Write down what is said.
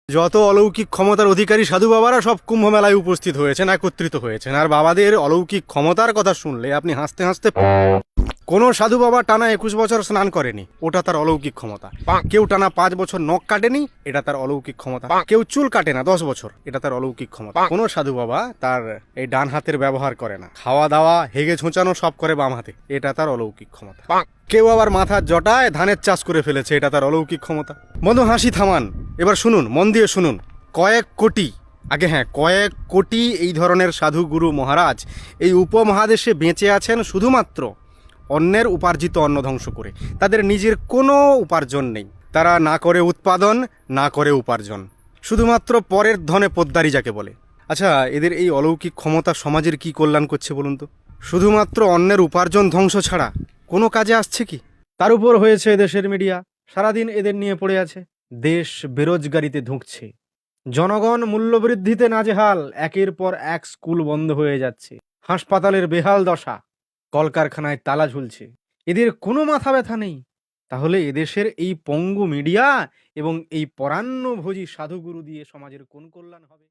যত অলৌকিক ক্ষমতার অধিকারী সাধু বাবারা সব কুম্ভ মেলায় উপস্থিত হয়েছেন, একত্রিত হয়েছেন। আর বাবাদের অলৌকিক ক্ষমতার কথা শুনলে আপনি হাসতে হাসতে, কোনো সাধু বাবা টানা 21 বছর স্নান করেনি, ওটা তার অলৌকিক ক্ষমতা। কেউ টানা 5 বছর নখ কাটেনি, এটা তার অলৌকিক ক্ষমতা। কেউ চুল কাটে না 10 বছর, এটা তার অলৌকিক ক্ষমতা। কোনো সাধু বাবা তার এই ডান হাতের ব্যবহার করে না, খাওয়া দাওয়া হেগে ছোঁচানো সব করে বাম হাতে, এটা তার অলৌকিক ক্ষমতা। কেউ আবার মাথার জটায় ধানের চাষ করে ফেলেছে, এটা তার অলৌকিক ক্ষমতা। বন্ধু হাসি থামান, এবার শুনুন, মন দিয়ে শুনুন। কয়েক কোটি এই ধরনের সাধু গুরু মহারাজ এই উপমহাদেশে বেঁচে আছেন শুধুমাত্র অন্যের উপার্জিত অন্ন ধ্বংস করে। তাদের নিজের কোনো উপার্জন নেই, তারা না করে উৎপাদন, না করে উপার্জন, শুধুমাত্র পরের ধনে পোদ্দারি যাকে বলে। আচ্ছা, এদের এই অলৌকিক ক্ষমতা সমাজের কি কল্যাণ করছে বলুন তো? শুধুমাত্র অন্যের উপার্জন ধ্বংস ছাড়া কোনো কাজে আসছে কি? তার উপর হয়েছে দেশের মিডিয়া, সারাদিন এদের নিয়ে পড়ে আছে। দেশ বেরোজগারিতে ধুঁকছে, জনগণ মূল্যবৃদ্ধিতে নাজেহাল, একের পর এক স্কুল বন্ধ হয়ে যাচ্ছে, হাসপাতালের বেহাল দশা, কলকারখানায় তালা ঝুলছে। এদের কোনো মাথা ব্যথা নেই। তাহলে এদেশের এই পঙ্গু মিডিয়া এবং এই পরান্নভোজী সাধুগুরু দিয়ে সমাজের কোন কল্যাণ হবে?